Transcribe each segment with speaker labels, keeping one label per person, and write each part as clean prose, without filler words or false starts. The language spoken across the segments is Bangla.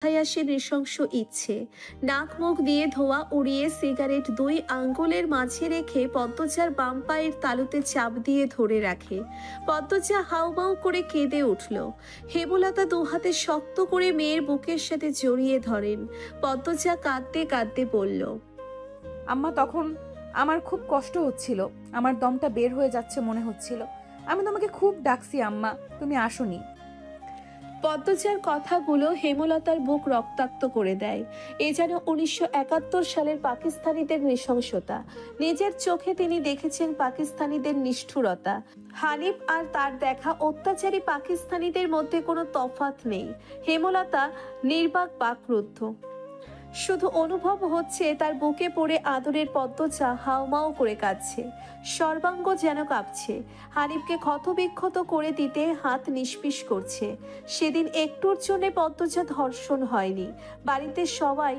Speaker 1: মাথায় আসে নৃশংস ইচ্ছে। নাক মুখ দিয়ে ধোয়া উড়িয়ে সিগারেট 2 আঙ্গুলের মাঝে রেখে পদ্মজার বাম পায়ের তালুতে চাপ দিয়ে ধরে রাখে। পদ্মজা হাউমাউ করে কেঁদে উঠল। হেমলতা দুহাতে শক্ত করে মেয়ের বুকের সাথে জড়িয়ে ধরেন। পদ্মজা কাঁদতে কাঁদতে বলল,
Speaker 2: আম্মা, তখন আমার খুব কষ্ট হচ্ছিল, আমার দমটা বের হয়ে যাচ্ছে মনে হচ্ছিল। আমি তোমাকে খুব ডাকছি আম্মা, তুমি আসোনি।
Speaker 1: পদ্মজার কথাগুলো হেমলতার বুক রক্তাক্ত করে দেয়। এ যেন 1971 সালের পাকিস্তানিদের নৃশংসতা। নিজের চোখে তিনি দেখেছেন পাকিস্তানিদের নিষ্ঠুরতা। হানিফ আর তার দেখা অত্যাচারী পাকিস্তানিদের মধ্যে কোনো তফাৎ নেই। হেমলতা নির্বাক বাকরুদ্ধ। শুধু অনুভব হচ্ছে তার বুকে পড়ে আদরের পদ্মজা হাউমাউ করে কাঁদছে, সর্বাঙ্গ যেন কাঁপছে। হানিফকে ক্ষতবিক্ষত করে দিতে হাত নিষ্পিস করছে। সেদিন একটুর জন্য পদ্মজা ধর্ষণ হয়নি। বাড়িতে সবাই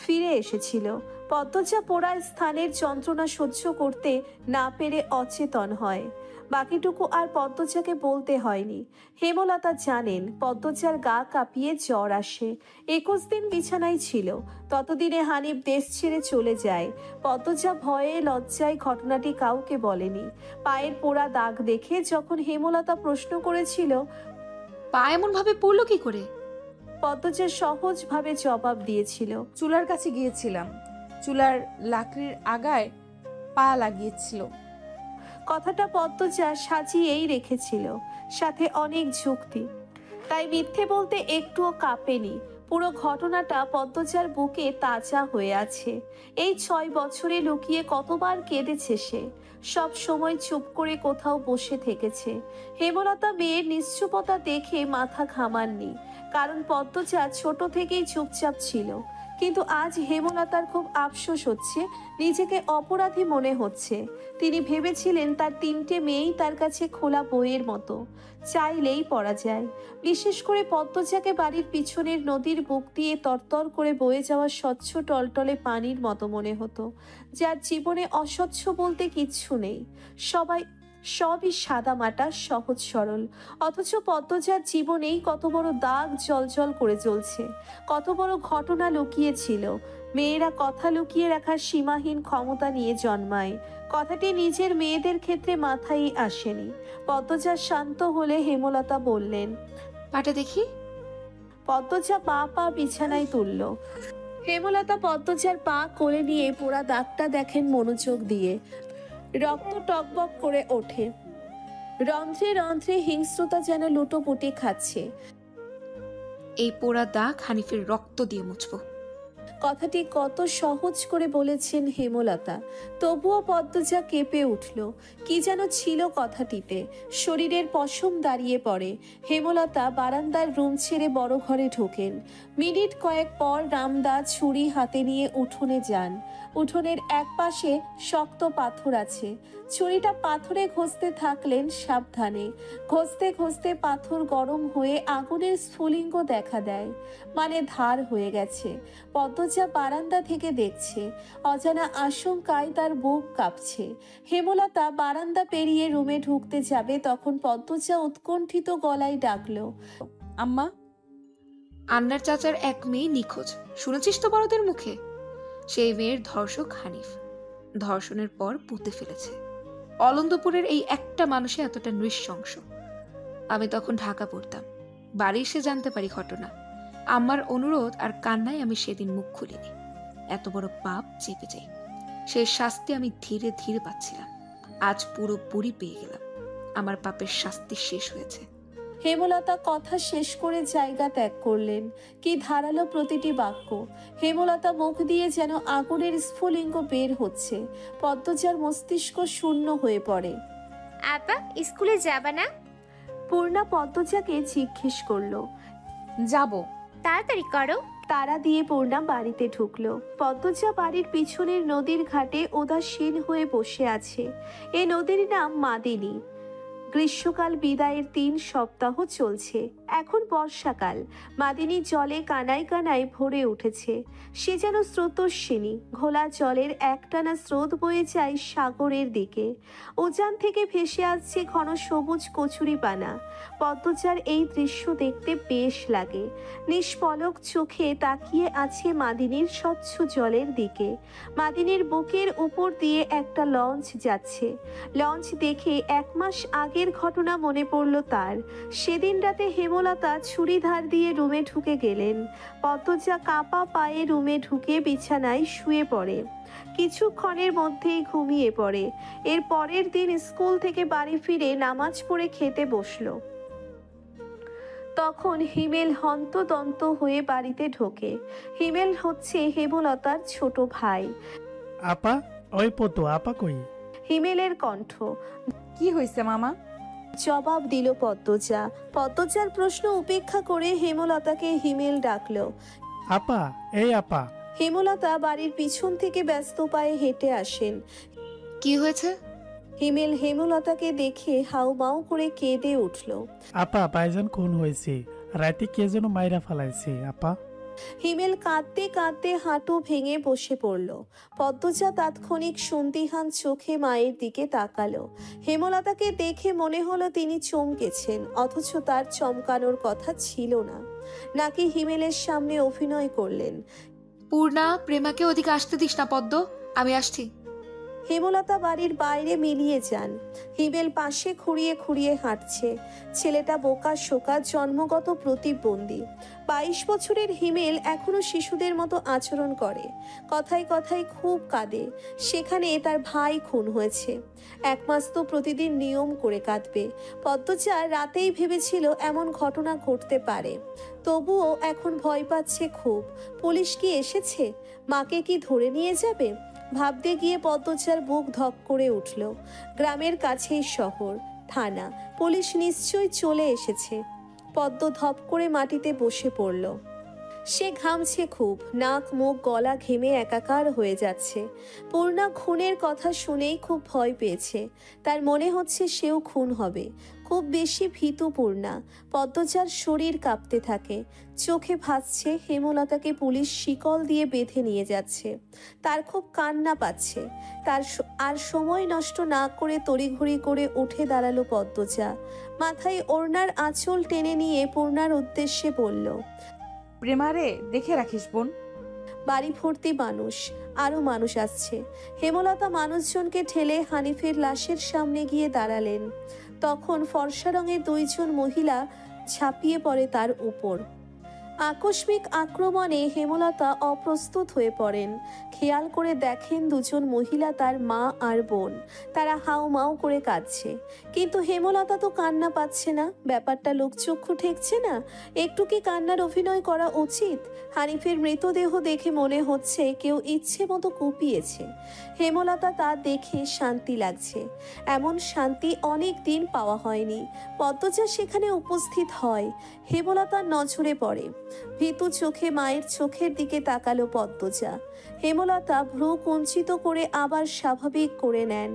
Speaker 1: ফিরে এসেছিল। পদ্মজা পোড়া স্থানের যন্ত্রণা সহ্য করতে না পেরে অচেতন হয়। বাকিটুকু আর পদ্মজাকে বলতে হয়নি। হেমলতা জানেন পদ্মজার গা কাঁপিয়ে জ্বর আসে। 21 দিন বিছানায় ছিল। ততদিনে হানিফ দেশ ছেড়ে চলে যায়। পদ্মজা ভয়ে লজ্জায় ঘটনাটি কাউকে বলেনি। পায়ের পোড়া দাগ দেখে যখন হেমলতা প্রশ্ন করেছিল,
Speaker 3: পা এমন ভাবে পড়লো কি করে,
Speaker 1: পদ্মজা সহজভাবে জবাব দিয়েছিল,
Speaker 2: চুলার কাছে গিয়েছিলাম, চুলার লাকড়ির আগায় পা লাগিয়েছিল।
Speaker 1: কথাটা পদ্মজা সাজিয়েই রেখেছিল, সাথে অনেক যুক্তি। তাই মিথ্যে বলতে একটুও কাঁপেনি। পুরো ঘটনাটা পদ্মজার বুকে তাজা হয়ে আছে। এই 6 বছরে লুকিয়ে কতবার কেঁদেছে সে। সব সময় চুপ করে কোথাও বসে থেকেছে। হেমলতা মেয়ের নিশ্চুপতা দেখে মাথা ঘামাননি, কারণ পদ্মজা ছোট থেকেই চুপচাপ ছিল। কিন্তু আজ হেমলতার খুব আফসোস হচ্ছে, নিজেকে অপরাধী মনে হচ্ছে। তিনি ভেবেছিলেন তার 3টে মেয়েই তার কাছে খোলা বইয়ের মতো, চাইলেই পড়া যায়। বিশেষ করে পদ্মজাকে বাড়ির পিছনের নদীর বুক দিয়ে তরতর করে বয়ে যাওয়া স্বচ্ছ টলটলে পানির মতো মনে হতো, যার জীবনে অস্বচ্ছ বলতে কিচ্ছু নেই। সবই সাদামাটা, সহজ সরল। অথচ পদ্মজার জীবনেই কত বড় দাগ জলজল করে জ্বলছে, কত বড় ঘটনা লুকিয়েছিল। মেয়েরা কথা লুকিয়ে রাখার সীমাহীন ক্ষমতা নিয়ে জন্মায়। কথাটি নিজের মেয়েদের ক্ষেত্রে মাথায় আসেনি। পদ্মজা শান্ত হলে হেমলতা বললেন,
Speaker 3: পাটা দেখি।
Speaker 1: পদ্মজা পা বিছানায় তুলল। হেমলতা পদ্মজার পা কোলে নিয়ে পোড়া দাগটা দেখেন মনোযোগ দিয়ে। রক্ত টকবক করে ওঠে। রন্ধ্রে রন্ধ্রে হিংস্রতা যেন লুটোপুটি খাচ্ছে।
Speaker 3: এই পোড়া দাগ হানিফের রক্ত দিয়ে মুছবো।
Speaker 1: কথাটি কত সহজ করে বলেছেন হেমলতা, তবুও পদ্মজা কেঁপে উঠল। কি যেন ছিল কথাটিতে। শরীরের পশম দাঁড়িয়ে পড়ে। হেমলতা বারান্দার রুম ছেড়ে বড় ঘরে ঢোকেন। মিনিট কয়েক পর রামদা ছুরি হাতে নিয়ে উঠোনে যান। উঠোনের এক পাশে শক্ত পাথর আছে। ছুরিটা পাথরে ঘষতে থাকলেন সাবধানে। ঘষতে ঘষতে পাথর গরম হয়ে আগুনের স্ফুলিঙ্গ দেখা দেয়, মানে ধার হয়ে গেছে। পদ্মজা বারান্দা থেকে দেখছে। অজানা আশঙ্কায় তার বুক কাঁপছে। হেমলতা বারান্দা পেরিয়ে রুমে ঢুকতে যাবে, তখন পদ্মজা উৎকণ্ঠিত গলায় ডাকলো,
Speaker 2: আম্মা।
Speaker 3: আন্নার চাচার এক মেয়ে নিখোঁজ, শুনেছিস তো বড়দের মুখে? সেই মেয়ের ধর্ষক হানিফ ধর্ষণের পর পুঁতে ফেলেছে। অলন্দপুরের এই একটা মানুষে এতটা নৃশংস। আমি তখন ঢাকা পড়তাম। বাড়ি এসে জানতে পারি ঘটনা। আমার অনুরোধ আর কান্নায় আমি সেদিন মুখ খুলিনি। এত বড় পাপ চেপে যাই, সেই শাস্তি আমি ধীরে ধীরে পাচ্ছিলাম। আজ পুরোপুরি পেয়ে গেলাম। আমার পাপের শাস্তি শেষ হয়েছে।
Speaker 1: হেমলতা কথা শেষ করে জায়গা ত্যাগ করলেন। কি ধারালো প্রতিটি বাক্য! হেমলতা মুখ দিয়ে যেন আগুনের স্ফুলিঙ্গ বের হচ্ছে। পদ্মজার মস্তিষ্ক শূন্য হয়ে পড়ে।
Speaker 4: আপা, স্কুলে যাবা না?
Speaker 1: পূর্ণা পদ্মজাকে জিজ্ঞেস করলো।
Speaker 2: যাব।
Speaker 4: তাড়াতাড়ি করো।
Speaker 1: তারা দিয়ে পূর্ণা বাড়িতে ঢুকলো। পদ্মজা বাড়ির পিছনের নদীর ঘাটে উদাসীন হয়ে বসে আছে। এই নদীর নাম মাদিনী। গ্রীষ্মকাল বিদায়ের 3 সপ্তাহ চলছে। এখন বর্ষাকাল, মাদিনী জলে কানায় কানায় ভরে উঠেছে। সে যেন স্রোতস্বিনী, ঘোলা জলের একটানা স্রোত বয়ে যায় সাগরের দিকে। উজান থেকে ভেসে আসছে ঘন সবুজ কচুরিপানা। পদ্মজার এই দৃশ্য দেখতে বেশ লাগে। নিষ্পলক চোখে তাকিয়ে আছে মাদিনীর স্বচ্ছ জলের দিকে। মাদিনীর বুকের উপর দিয়ে একটা লঞ্চ যাচ্ছে। লঞ্চ দেখে 1 মাস আগের ঘটনা মনে পড়ল তার। সেদিন রাতে হেমলতা ছুরি ধার দিয়ে রুমে ঢুকে গেলেন। পদ্মজা কাপা পায়ে রুমে ঢুকে বিছানায় শুয়ে পড়ে। কিছুক্ষণের মধ্যেই ঘুমিয়ে পড়ে। এর পরের দিন স্কুল থেকে বাড়ি ফিরে নামাজ পড়ে খেতে বসলো। তখন হিমেল হন্তদন্ত হয়ে বাড়িতে ঢোকে। হিমেল হচ্ছে হেমলতার ছোট ভাই।
Speaker 5: আপা, ওই পতু আপা কই?
Speaker 1: হিমেলের কণ্ঠ।
Speaker 2: কি হয়েছে মামা?
Speaker 1: জবাব দিল পদ্মজা। পদ্মজার প্রশ্ন উপেক্ষা করে হেমলতাকে হিমেল ডাকলো।
Speaker 5: আপা, এই আপা।
Speaker 1: হেমলতা বাড়ির পিছন থেকে ব্যস্ত পায়ে হেঁটে আসেন।
Speaker 3: কি হয়েছে?
Speaker 1: হিমেল হেমলতাকে দেখে হাউমাউ করে কেঁদে উঠল।
Speaker 5: আপা, ভাইজান খুন হয়েছে। রাতে কে যেন মাইরা ফালাইছে আপা।
Speaker 1: হিমেল কাঁদতে কাঁদতে হাঁটু ভেঙে বসে পড়ল। পদ্মজা তাৎক্ষণিক সন্দিহান চোখে মায়ের দিকে তাকালো। হেমলতাকে দেখে মনে হলো তিনি চমকেছেন, অথচ তার চমকানোর কথা ছিল না। নাকি হিমেলের সামনে অভিনয় করলেন।
Speaker 3: পূর্ণা, প্রেমাকে ওদিকে আসতে দিস না পদ্ম, আমি আসছি।
Speaker 1: হেমলতা বাড়ির বাইরে মিলিয়ে যান। হিমেল পাশে খুঁড়িয়ে খুঁড়িয়ে হাঁটছে। ছেলেটা বোকা শোকা, জন্মগত প্রতিবন্ধী। 22 বছরের হিমেল এখনো শিশুদের মতো আচরণ করে। কথায় কথায় খুব কাঁদে। সেখানে তার ভাই খুন হয়েছে। 1 মাস তো প্রতিদিন নিয়ম করে কাঁদবে। পদ্মজা রাতেই ভেবেছিল এমন ঘটনা ঘটতে পারে। তবুও এখন ভয় পাচ্ছে খুব। পুলিশ কি এসেছে? মাকে কি ধরে নিয়ে যাবে? ভাবতে গিয়ে পদ্মজার বুক ধক করে উঠল। গ্রামের কাছেই শহর, থানা, পুলিশ নিশ্চয়ই চলে এসেছে। পদ্ম ধপ করে মাটিতে বসে পড়ল। সে ঘামছে খুব, নাক মুখ গলা ঘেমে একাকার হয়ে যাচ্ছে। পূর্ণা খুনের কথা শুনেই খুব ভয় পেয়েছে। তার মনে হচ্ছে সেও খুন হবে। খুব বেশি ভীতু পূর্ণা। পদ্মজার শরীর কাঁপতে থাকে। চোখে ভাসছে হেমলতাকে পুলিশ শিকল দিয়ে বেঁধে নিয়ে যাচ্ছে। তার খুব কান্না পাচ্ছে। আর সময় নষ্ট না করে তড়িঘড়ি করে উঠে দাঁড়ালো পদ্মজা। মাথায় ওড়নার আঁচল টেনে নিয়ে পূর্ণার উদ্দেশ্যে বলল,
Speaker 2: প্রেমারে দেখে রাখিস বোন।
Speaker 1: বাড়ি ভর্তি মানুষ, আরো মানুষ আসছে। হেমলতা মানুষজনকে ঠেলে হানিফের লাশের সামনে গিয়ে দাঁড়ালেন। তখন ফর্সা রঙের 2 জন মহিলা ঝাঁপিয়ে পড়ে তার উপর। আকস্মিক আক্রমণে হেমলতা অপ্রস্তুত হয়ে পড়েন। খেয়াল করে দেখেন 2 জন মহিলা তার মা আর বোন। তারা হাউমাউ করে কাঁদছে। কিন্তু হেমলতা তো কান্না পাচ্ছে না। ব্যাপারটা লোকচক্ষু ঠেকছে না। একটু কি কান্নার অভিনয় করা উচিত? হানিফের মৃতদেহ দেখে মনে হচ্ছে কেউ ইচ্ছে মতো কুপিয়েছে। হেমলতা তা দেখে শান্তি লাগছে। এমন শান্তি অনেক দিন পাওয়া হয়নি। পদ্মজা সেখানে উপস্থিত হয়। হেমলতার নজরে পড়ে। ভীতু চোখে মায়ের চোখের দিকে তাকালো পদ্মজা। হেমলতা ভ্রু কুঞ্চিত করে আবার স্বাভাবিক করে নেন।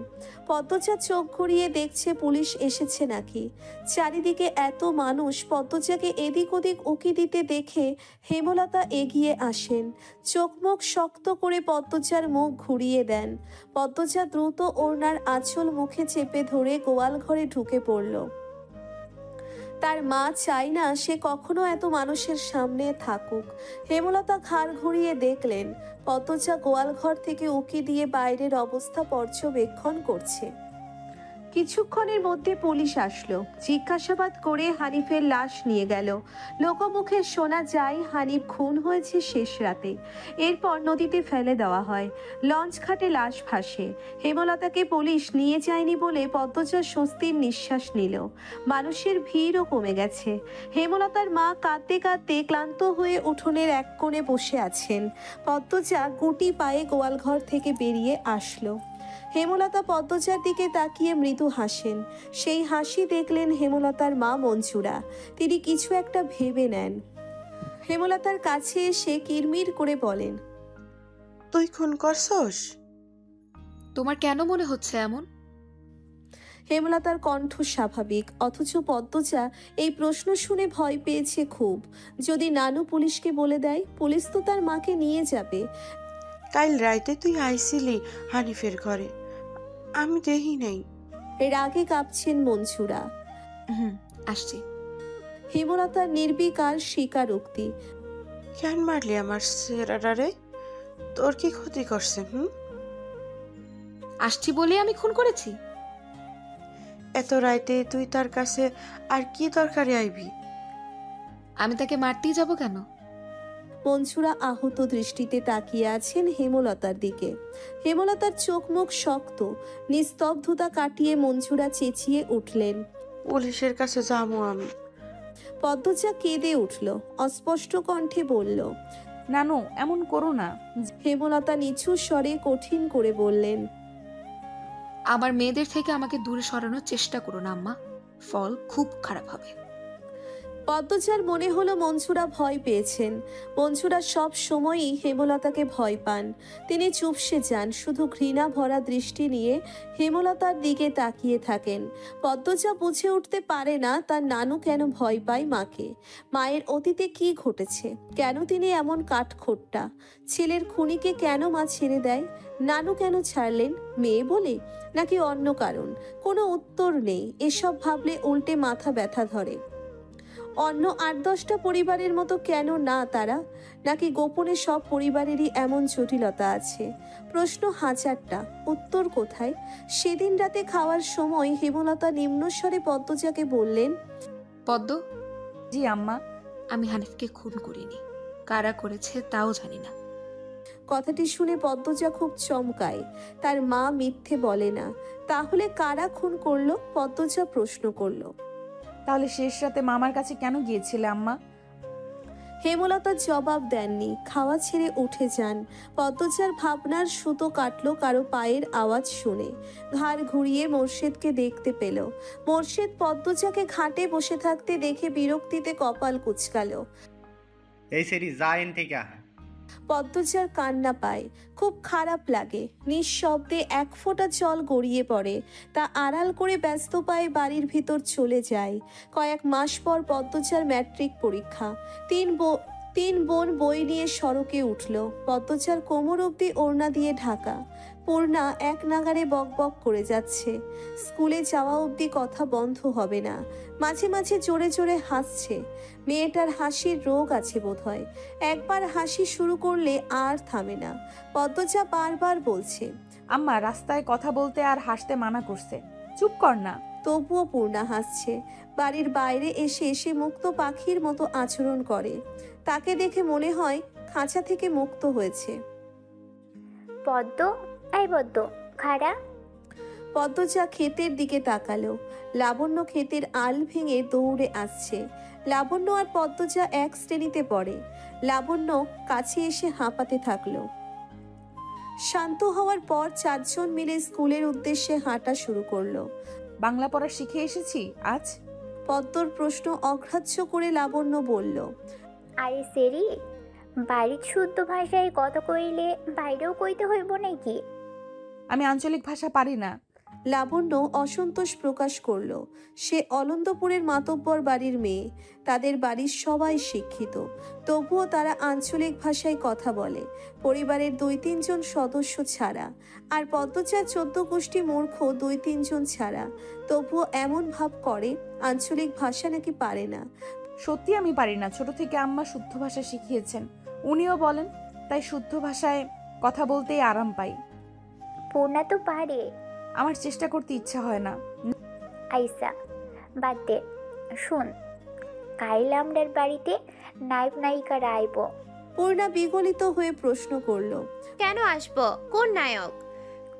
Speaker 1: পদ্মজা চোখ ঘুরিয়ে দেখছে পুলিশ এসেছে নাকি। চারিদিকে এত মানুষ। পদ্মজাকে এদিক ওদিক উকি দিতে দেখে হেমলতা এগিয়ে আসেন। চোখ মুখ শক্ত করে পদ্মজার মুখ ঘুরিয়ে দেন। পদ্মজা দ্রুত ওড়নার আঁচল মুখে চেপে ধরে গোয়াল ঘরে ঢুকে পড়ল। তার মা চায় না সে কখনো এত মানুষের সামনে থাকুক। হেমলতা ঘাড় ঘুরিয়ে দেখলেন পদ্মজা গোয়াল ঘর থেকে উকি দিয়ে বাইরের অবস্থা পর্যবেক্ষণ করছে। কিছুক্ষণের মধ্যে পুলিশ আসলো। জিজ্ঞাসাবাদ করে হানিফের লাশ নিয়ে গেল। লোকমুখে শোনা যায় হানিফ খুন হয়েছে শেষ রাতে। এরপর নদীতে ফেলে দেওয়া হয়। লঞ্চ ঘাটে লাশ ভাসে। হেমলতাকে পুলিশ নিয়ে যায়নি বলে পদ্মজা স্বস্তির নিঃশ্বাস নিল। মানুষের ভিড়ও কমে গেছে। হেমলতার মা কাঁদতে কাঁদতে ক্লান্ত হয়ে উঠোনের এক কোণে বসে আছেন। পদ্মজা গুটি পায়ে গোয়ালঘর থেকে বেরিয়ে আসলো। হেমলতা পদ্মজার দিকে তাকিয়ে মৃদু হাসেন। সেই হাসি দেখলেন হেমলতার মা মঞ্জুরা। তিনি কিছু একটা ভেবে নেন। হেমলতার কাছে এসে কিরমির করে বলেন,
Speaker 6: তুই খুন করছস?
Speaker 3: তোমার কেন মনে হচ্ছে এমন?
Speaker 1: হেমলতার কণ্ঠ স্বাভাবিক, অথচ পদ্মজা এই প্রশ্ন শুনে ভয় পেয়েছে খুব। যদি নানু পুলিশকে বলে দেয়, পুলিশ তো তার মাকে নিয়ে যাবে।
Speaker 6: কাল রাইতে তুই আইছিলি হানিফের ঘরে, আমি দেখি নাই।
Speaker 1: রাগে কাঁপছেন মনসুরা।
Speaker 3: আসছি।
Speaker 1: হেমলতার নির্বিকার স্বীকারোক্তি।
Speaker 6: কেন মারলি আমার ছেলেটারে? তোর কি ক্ষতি করছে?
Speaker 3: আসছি বলে আমি খুন করেছি?
Speaker 6: এত রাইতে তুই তার কাছে আর কি দরকারে আইবি?
Speaker 3: আমি তাকে মারতেই যাব কেন?
Speaker 1: মনসুরা আহত দৃষ্টিতে তাকিয়ে আছেন হেমলতার দিকে। হেমলতার চোখ মুখ শক্ত। নিস্তব্ধতা কাটিয়ে মনসুরা চেঁচিয়ে উঠলেন,
Speaker 6: পুলিশের কাছে যাবো আমি।
Speaker 1: পদ্মজা কেঁদে উঠল, অস্পষ্ট কণ্ঠে বলল।
Speaker 2: নানু এমন করো না।
Speaker 1: হেমলতা নিচু স্বরে কঠিন করে বললেন,
Speaker 3: আমার মেয়েদের থেকে আমাকে দূরে সরানোর চেষ্টা করো না আম্মা, ফল খুব খারাপ হবে।
Speaker 1: পদ্মজার মনে হলো মনসুরা ভয় পেয়েছেন। মনসুরা সব সময়ই হেমলতাকে ভয় পান। তিনি চুপসে যান, শুধু ঘৃণা ভরা দৃষ্টি নিয়ে হেমলতার দিকে তাকিয়ে থাকেন। পদ্মজা বুঝে উঠতে পারে না তার নানু কেন ভয় পায় মাকে। মায়ের অতীতে কি ঘটেছে, কেন তিনি এমন কাঠখোট্টা? ছেলের খুনিকে কেন মা ছেড়ে দেয়? নানু কেন ছাড়লেন? মেয়ে বলে, নাকি অন্য কারণ? কোনো উত্তর নেই। এসব ভাবলে উল্টে মাথা ব্যথা ধরে। অন্য ৮-১০টা পরিবারের মতো কেন না তারা? নাকি গোপনে সব পরিবারেরই এমন জটিলতা আছে? প্রশ্ন হাজারটা, উত্তর কোথায়? সেদিন রাতে খাওয়ার সময় হেমলতা নিম্নস্বরে পদ্মজাকে বললেন,
Speaker 3: পদ্ম,
Speaker 2: জি আম্মা।
Speaker 3: আমি হানিফকে খুন করিনি, কারা করেছে তাও জানি না।
Speaker 1: কথাটি শুনে পদ্মজা খুব চমকায়। তার মা মিথ্যে বলে না। তাহলে কারা খুন করলো? পদ্মজা প্রশ্ন করলো।
Speaker 2: তাহলে শেষ রাতে মামার কাছে কেন গিয়েছিলে আম্মা?
Speaker 1: হেমলতা জবাব দেননি, খাওয়া ছেড়ে উঠে যান। পদ্মজার ভাবনার সুতো কাটলো কারো পায়ের আওয়াজ শুনে। ঘাড় ঘুরিয়ে মোর্শেদকে দেখতে পেল। মোর্শেদ পদ্মজাকে ঘাটে বসে থাকতে দেখে বিরক্তিতে কপাল কুঁচকালো।
Speaker 7: এই সেরি যাইন থেকে।
Speaker 1: পদ্মজার কান্না পায়, খুব খারাপ লাগে। নিঃশব্দে এক ফোঁটা জল গড়িয়ে পড়ে। তা আড়াল করে ব্যস্ত পায়ে বাড়ির ভিতর চলে যায়। কয়েক মাস পর পদ্মজার ম্যাট্রিক পরীক্ষা। তিন বোন বই নিয়ে সড়কে উঠল। পদ্মজার কোমর অবধি ওড়না দিয়ে ঢাকা। পূর্ণা এক নাগারে বকবক করে যাচ্ছে। স্কুলে যাওয়া অবধি কথা বন্ধ হবে না। মাঝে মাঝে জোরে জোরে হাসছে। মেয়েটার হাসির রোগ আছে বোধহয়। একবার হাসি শুরু করলে আর থামে না। পদ্মজা বারবার বলছে,
Speaker 2: আম্মা রাস্তায় কথা বলতে আর হাসতে মানা করছে, চুপ কর না।
Speaker 1: তবুও পূর্ণা হাসছে। বাড়ির বাইরে এসে সে মুক্ত পাখির মতো আচরণ করে। তাকে দেখে মনে হয় খাঁচা থেকে মুক্ত হয়েছে।
Speaker 8: পদ্ম, এই পদ্ম, খাড়া।
Speaker 1: পদ্মজা ক্ষেতের দিকে তাকালো। লাবণ্য ক্ষেতের আল ভেঙে দৌড়ে আসছে। লাবণ্য আর পদ্মজা এক শ্রেণীতে পড়ে। লাবণ্য কাছে এসে হাঁপাতে থাকলো। শান্ত হওয়ার পর 4 জন মিলে স্কুলের উদ্দেশ্যে হাঁটা শুরু করলো।
Speaker 2: বাংলা পড়া শিখে এসেছি আজ।
Speaker 1: পদ্মর প্রশ্ন অগ্রাহ্য করে লাবণ্য বলল,
Speaker 8: আরে সেরি, বাড়ির শুদ্ধ ভাষায় কথা কইলে বাইরেও কইতে হইব নাকি?
Speaker 2: আমি আঞ্চলিক ভাষা পারি না।
Speaker 1: লাবণ্য অসন্তোষ প্রকাশ করলো। সে অলন্দপুরের মাতব্বর বাড়ির মেয়ে। তাদের বাড়ির সবাই শিক্ষিত, তবুও তারা আঞ্চলিক ভাষায় কথা বলে, পরিবারের 2-3 জন সদস্য ছাড়া। আর পদ্মচার 14 গোষ্ঠী মূর্খ 2-3 জন ছাড়া। তবুও এমন ভাব করে আঞ্চলিক ভাষা নাকি পারে না।
Speaker 2: সত্যি আমি পারি না। ছোট থেকে আম্মা শুদ্ধ ভাষা শিখিয়েছেন, উনিও বলেন, তাই শুদ্ধ ভাষায় কথা বলতেই আরাম পাই।
Speaker 8: পূর্ণা তো পারে।
Speaker 2: আমার চেষ্টা করতে ইচ্ছা হয় না।
Speaker 8: আইসা বাদ দে। শুন, কাইল আমরার বাড়িতে নায়ক নায়িকারা আইব।
Speaker 1: পূর্ণা বিগলিত হয়ে প্রশ্ন করলো,
Speaker 4: কেন আসবো? কোন নায়ক?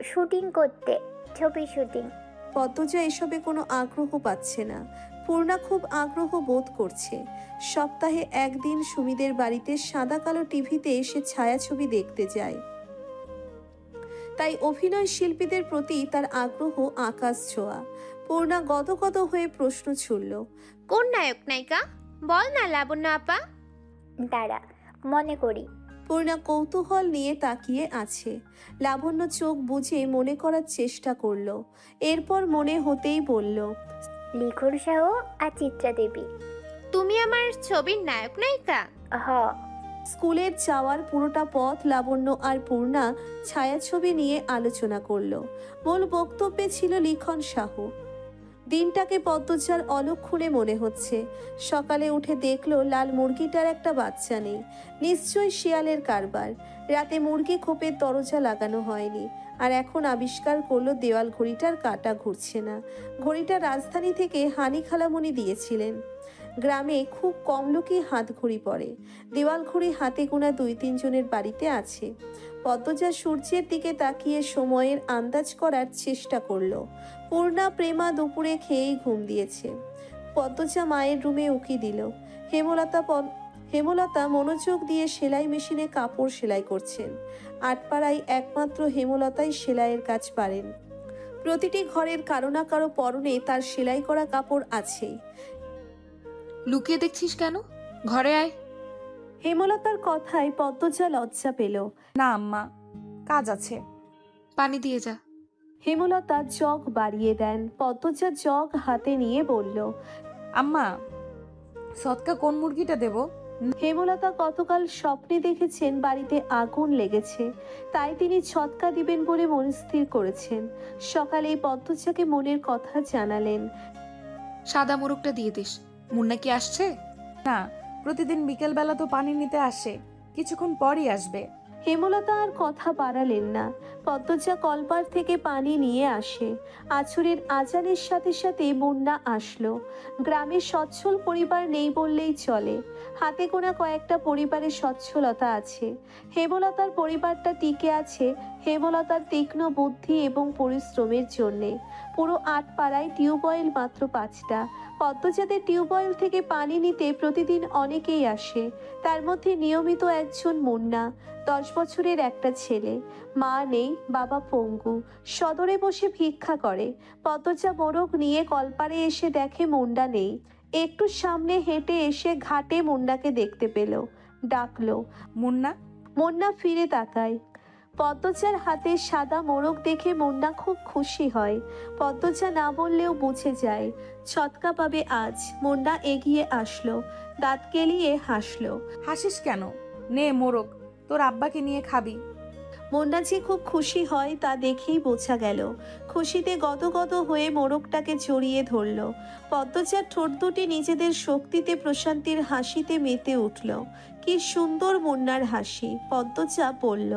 Speaker 8: শুটিং করতে, ছবি শুটিং।
Speaker 1: পদ্মজা এসবে কোনো আগ্রহ পাচ্ছে না। পূর্ণা খুব আগ্রহ বোধ করছে। সপ্তাহে একদিন সুমিদের বাড়িতে সাদা কালো টিভিতে এসে ছায়াছবি দেখতে যায়। তাই অভিনয় শিল্পীদের প্রতি তার আগ্রহ আকাশ ছোঁয়া। পূর্ণা গদগদ হয়ে প্রশ্ন ছুড়ল,
Speaker 4: কোন নায়ক নায়িকা? বল না লাবণ্য আপা।
Speaker 8: দাঁড়া, মনে করি।
Speaker 1: পূর্ণা কৌতূহল নিয়ে তাকিয়ে আছে। লাবণ্য চোখ বুজে মনে করার চেষ্টা করলো, এরপর মনে হতেই বলল,
Speaker 8: লিখন শাহ আর চিত্রা দেবী।
Speaker 4: তুমি আমার ছবির নায়ক নায়িকা?
Speaker 8: হ।
Speaker 1: স্কুলের যাওয়ার পুরোটা পথ লাবণ্য আর পূর্ণা ছায়াছবি নিয়ে আলোচনা করলো। মূল বক্তব্যে ছিল লিখন শাহ। দিনটাকে পদ্মজার অলক্ষণে মনে হচ্ছে। সকালে উঠে দেখলো লাল মুরগিটার একটা বাচ্চা নেই, নিশ্চয়ই শিয়ালের কারবার। রাতে মুরগি খোপের দরজা লাগানো হয়নি, আর এখন আবিষ্কার করলো দেওয়াল ঘড়িটার কাঁটা ঘুরছে না। ঘড়িটা রাজধানী থেকে হানি খালামণি দিয়েছিলেন। গ্রামে খুব কম লোকই হাত ঘড়ি পরে, দেওয়াল ঘড়ি হাতে গোনা 2-3 জনের বাড়িতে আছে। পদ্মজা সূর্যের দিকে তাকিয়ে সময়ের আন্দাজ করার চেষ্টা করলো। পূর্ণা প্রেমা দুপুরে খেয়েই ঘুম দিয়েছে। পদ্মজা মায়ের রুমে উকি দিল। হেমলতা মনোযোগ দিয়ে সেলাই মেশিনে কাপড় সেলাই করছেন। আটপাড়ায় একমাত্র হেমলতাই সেলাইয়ের কাজ পারেন। প্রতিটি ঘরের কারো না কারো পরনে তার সেলাই করা কাপড় আছেই।
Speaker 3: লুকিয়ে দেখছিস কেন? ঘরে আয়।
Speaker 1: হেমলতার কথায় পদ্মজা লজ্জা পেল।
Speaker 2: না আম্মা, কাজ আছে।
Speaker 3: পানি দিয়ে যা।
Speaker 1: হেমলতা জগ বাড়িয়ে দেন। পদ্মজা জগ হাতে নিয়ে বলল,
Speaker 2: আম্মা, সৎকা কোন মুরগিটা দেব?
Speaker 1: হেমলতা গতকাল স্বপ্নে দেখেছেন বাড়িতে আগুন লেগেছে, তাই তিনি ছটকা দিবেন বলে মনস্থির করেছেন। সকালেই পদ্মজাকে মনের কথা জানালেন।
Speaker 3: সাদা মোরগটা দিয়ে দিস। মুন্না কি আসছে?
Speaker 2: না, প্রতিদিন বিকেলবেলা তো পানি নিতে আসে, কিছুক্ষণ পরই আসবে।
Speaker 1: হেমলতা আর কথা বাড়ালেন না। পদ্মজা কলপার থেকে পানি নিয়ে আসে। আছরের আজানের সাথে সাথে মুন্না আসলো। গ্রামে সচ্ছল পরিবার নেই বললেই চলে। হাতে গোনা কয়েকটা পরিবারে সচ্ছলতা আছে। হেমলতার পরিবারটা টিকে আছে হেমলতার তীক্ষ্ণ বুদ্ধি এবং পরিশ্রমের জন্যে। পুরো আটপাড়ায় টিউবওয়েল মাত্র 5টা। পদ্মজাদের টিউবওয়েল থেকে পানি নিতে প্রতিদিন অনেকেই আসে, তার মধ্যে নিয়মিত একজন মুন্না। 10 বছরের একটা ছেলে, মা নেই, বাবা পঙ্গু, সদরে বসে ভিক্ষা করে। পদ্মজা মোরগ নিয়ে কলপারে এসে দেখে মুন্ডা নেই। একটু সামনে হেঁটে এসে ঘাটে মুন্ডাকে দেখতে পেল, ডাকলো,
Speaker 2: মুন্না।
Speaker 1: মুন্না ফিরে তাকায়। পদ্মজার হাতে সাদা মোরগ দেখে মুন্না খুব খুশি হয়। পদ্মজা না বললেও বুঝে যায় ছটকা পাবে আজ। মুন্না এগিয়ে আসলো, দাঁত কেলিয়ে হাসলো।
Speaker 2: হাসিস কেন? নে মোরগ, তোর আব্বাকে নিয়ে খাবি।
Speaker 1: মুন্না যে খুব খুশি হয় তা দেখেই বোঝা গেল। খুশিতে গদগদ হয়ে মোরগটাকে জড়িয়ে ধরল। পদ্মজার ঠোঁট দুটি নিজেদের শক্তিতে প্রশান্তির হাসিতে মেতে উঠল। কি সুন্দর মুন্নার হাসি! পদ্মজা বলল,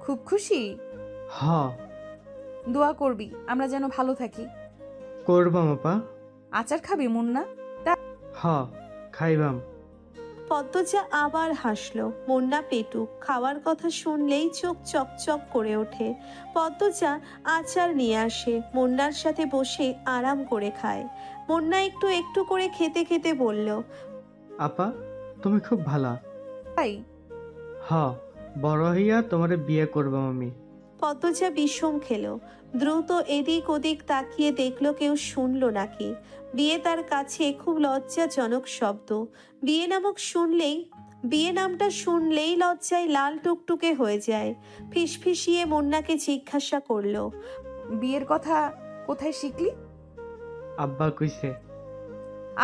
Speaker 2: খুব খুশি?
Speaker 9: হ।
Speaker 2: দোয়া করবি আমরা যেন ভালো থাকি।
Speaker 9: করবাম আপা।
Speaker 2: আচার খাবি মুন্না?
Speaker 9: হ, খাইবাম।
Speaker 1: পদ্মজা আবার হাসলো। মুন্না পেটুক, খাওয়ার কথা শুনলেই চোখ চকচক করে ওঠে। পদ্মজা আচার নিয়ে আসে, মুন্নার সাথে বসে আরাম করে খায়। মুন্না একটু একটু করে খেতে খেতে বলল,
Speaker 9: আপা, তুমি খুব ভালা।
Speaker 2: তাই?
Speaker 9: হ, বড় হইয়া তোমারে বিয়ে করবাম আমি।
Speaker 1: পদ্মজা বিষম খেলো। দ্রুত এদিক ওদিক তাকিয়ে দেখলো কেউ শুনলো নাকি। বিয়ে তার কাছে খুব লজ্জাজনক শব্দ। বিয়ে নামটা শুনলেই লজ্জায় লাল টুকটুকে হয়ে যায়। ফিসফিসিয়ে মুন্নাকে জিজ্ঞাসা করলো,
Speaker 2: বিয়ের কথা কোথায় শিখলি?
Speaker 9: আব্বা কইছে।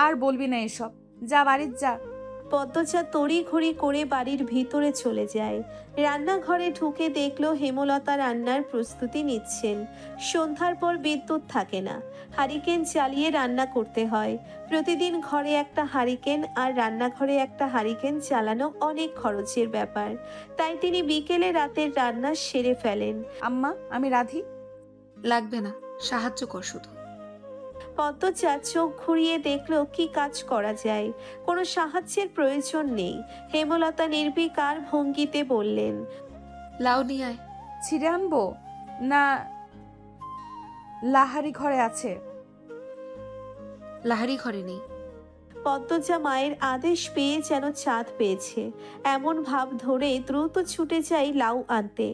Speaker 2: আর বলবি না এসব, যা বাড়ির যা।
Speaker 1: পদ্মজা তড়িঘড়ি করে বাড়ির ভিতরে চলে যায়। রান্নাঘরে ঢুকে দেখলো হেমলতা রান্নার প্রস্তুতি নিচ্ছেন। সন্ধ্যার পর বিদ্যুৎ থাকে না, হারিকেন চালিয়ে রান্না করতে হয়। প্রতিদিন ঘরে একটা হারিকেন আর রান্নাঘরে একটা হারিকেন চালানো অনেক খরচের ব্যাপার। তাই তিনি বিকেলে রাতের রান্না সেরে ফেলেন।
Speaker 2: আম্মা, আমি রাধি।
Speaker 3: লাগবে না, সাহায্য কর শুধু।
Speaker 1: পদ্মজা চোখ ঘুরিয়ে দেখলো কি কাজ করা যায়। কোনো সাহায্যের প্রয়োজন নেই। হেমলতা নির্বিকার ভঙ্গিতে বললেন,
Speaker 3: লাউ নিয়ে আয়।
Speaker 2: ছিঁড়ে আনবো না? লাহারি ঘরে আছে।
Speaker 3: লাহারি ঘরে নেই।
Speaker 1: পদ্মজা মায়ের আদেশ পেয়ে যেন চাঁদ পেয়েছে এমন ভাব ধরে দ্রুত ছুটে যায় লাউ আনতে।